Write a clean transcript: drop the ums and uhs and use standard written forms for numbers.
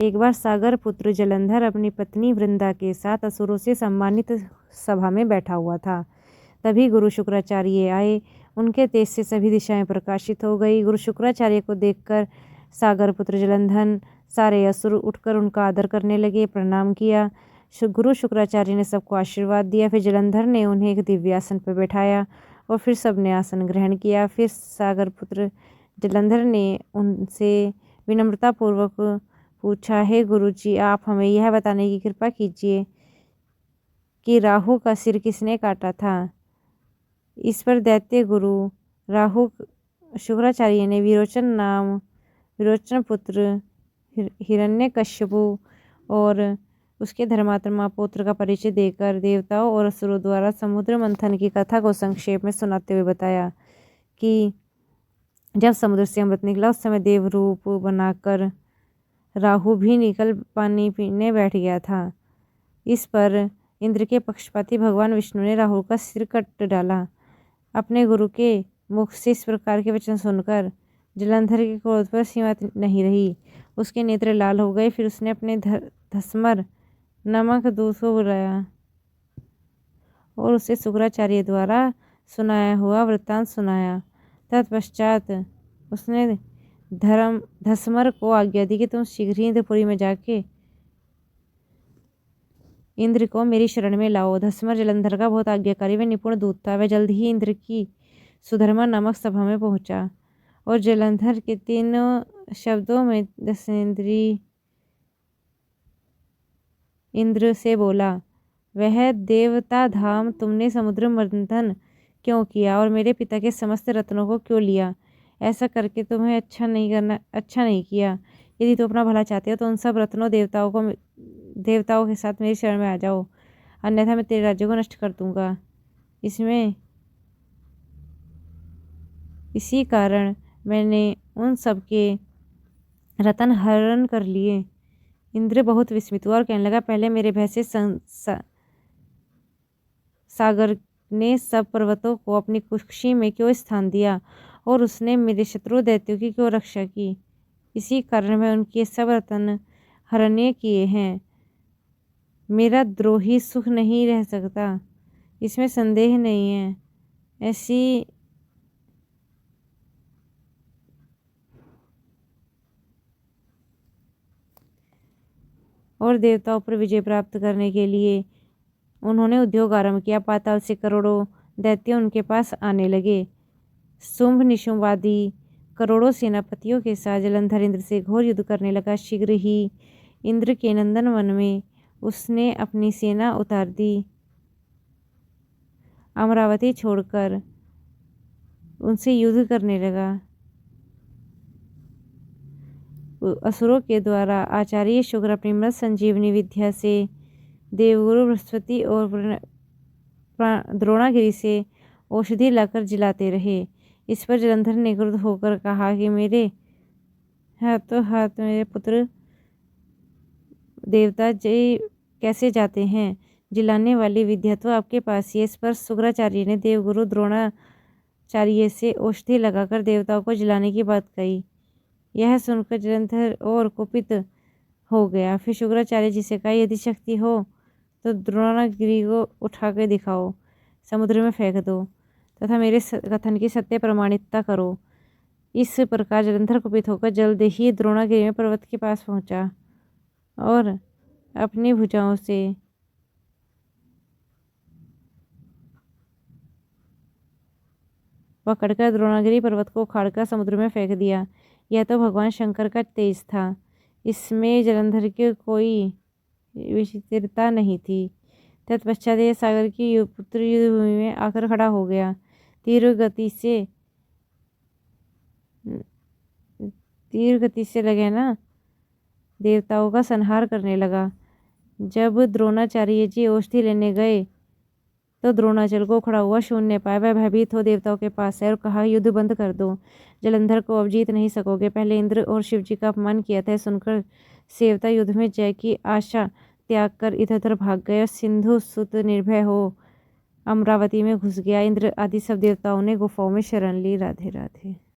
एक बार सागर पुत्र जलंधर अपनी पत्नी वृंदा के साथ असुरों से सम्मानित सभा में बैठा हुआ था। तभी गुरु शुक्राचार्य आए। उनके तेज से सभी दिशाएं प्रकाशित हो गई। गुरु शुक्राचार्य को देखकर सागर पुत्र जलंधर सारे असुर उठकर उनका आदर करने लगे, प्रणाम किया। गुरु शुक्राचार्य ने सबको आशीर्वाद दिया। फिर जलंधर ने उन्हें एक दिव्य आसन पर बैठाया और फिर सबने आसन ग्रहण किया। फिर सागर पुत्र जलंधर ने उनसे विनम्रतापूर्वक पूछा, हे गुरुजी, आप हमें यह बताने की कृपा कीजिए कि राहु का सिर किसने काटा था। इस पर दैत्य गुरु राहु शुक्राचार्य ने विरोचन पुत्र हिरण्यकश्यपु और उसके धर्मात्मा पुत्र का परिचय देकर देवताओं और असुरों द्वारा समुद्र मंथन की कथा को संक्षेप में सुनाते हुए बताया कि जब समुद्र से अमृत निकला उस समय देव रूप बनाकर राहु भी निकल पानी पीने बैठ गया था। इस पर इंद्र के पक्षपाती भगवान विष्णु ने राहु का सिर कट डाला। अपने गुरु के मुख से इस प्रकार के वचन सुनकर जलंधर के क्रोध पर सीमा नहीं रही। उसके नेत्र लाल हो गए। फिर उसने अपने धसमर नामक दूत को बुलाया और उसे शुक्राचार्य द्वारा सुनाया हुआ वृत्तांत सुनाया। तत्पश्चात उसने धसमर को आज्ञा दी कि तुम शीघ्र ही इंद्रपुरी में जाके इंद्र को मेरी शरण में लाओ। धसमर जलंधर का बहुत आज्ञाकारी व निपुण दूत था। वह जल्द ही इंद्र की सुधर्मा नामक सभा में पहुंचा और जलंधर के तीनों शब्दों में दसेंद्री इंद्र से बोला, वह देवता धाम तुमने समुद्र मंथन क्यों किया और मेरे पिता के समस्त रत्नों को क्यों लिया? ऐसा करके तुम्हें अच्छा नहीं किया। यदि तुम अपना भला चाहते हो तो उन सब रत्नों देवताओं के साथ मेरी शरण में आ जाओ, अन्यथा मैं तेरे राज्य को नष्ट कर दूंगा। इसी कारण मैंने उन सब के रतन हरण कर लिए। इंद्र बहुत विस्मित हुआ और कहने लगा, पहले मेरे भय से सागर ने सब पर्वतों को अपनी कुक्षी में क्यों स्थान दिया और उसने मेरे शत्रु दैत्यों की क्यों रक्षा की? इसी कारण मैं उनके सब रतन हरण्य किए हैं। मेरा द्रोही सुख नहीं रह सकता, इसमें संदेह नहीं है। ऐसी और देवताओं पर विजय प्राप्त करने के लिए उन्होंने उद्योग आरंभ किया। पाताल से करोड़ों दैत्य उनके पास आने लगे। शुंभ निशुंभ आदि करोड़ों सेनापतियों के साथ जलंधर इंद्र से घोर युद्ध करने लगा। शीघ्र ही इंद्र के नंदन वन में उसने अपनी सेना उतार दी। अमरावती छोड़कर उनसे युद्ध करने लगा। असुरों के द्वारा आचार्य शुक्र अपनी मृत संजीवनी विद्या से देवगुरु बृहस्पति और द्रोणागिरी से औषधि लाकर जिलाते रहे। इस पर जलंधर ने क्रुद्ध होकर कहा कि मेरे हाथों हाथ मेरे पुत्र देवता जय कैसे जाते हैं? जिलाने वाली विद्या तो आपके पास ही है। इस पर शुक्राचार्य ने देवगुरु द्रोणाचार्य से औषधि लगाकर देवताओं को जिलाने की बात कही। यह सुनकर जलंधर और कुपित हो गया। फिर शुक्राचार्य जी से कहा, यदि शक्ति हो तो द्रोणागिरी को उठाकर दिखाओ, समुद्र में फेंक दो तथा मेरे कथन की सत्य प्रमाणिकता करो। इस प्रकार जलंधर कुपित होकर जल्द ही द्रोणागिरी में पर्वत के पास पहुंचा और अपनी भुजाओं से पकड़कर द्रोणागिरी पर्वत को उखाड़कर समुद्र में फेंक दिया। यह तो भगवान शंकर का तेज था, इसमें जलंधर की कोई विचित्रता नहीं थी। तत्पश्चात यह सागर की पुत्र युद्धभूमि में आकर खड़ा हो गया। तीव्र गति से लगे देवताओं का संहार करने लगा। जब द्रोणाचार्य जी औषधि लेने गए तो द्रोणाचल को खड़ा हुआ शून्य पाया। वह भयभीत हो देवताओं के पास है और कहा, युद्ध बंद कर दो, जलंधर को अब जीत नहीं सकोगे। पहले इंद्र और शिव जी का अपमान किया था। सुनकर सेवता युद्ध में जय की आशा त्याग कर इधर उधर भाग गए और सिंधु सुत निर्भय हो अमरावती में घुस गया। इंद्र आदि सब देवताओं ने गुफाओं में शरण ली। राधे राधे।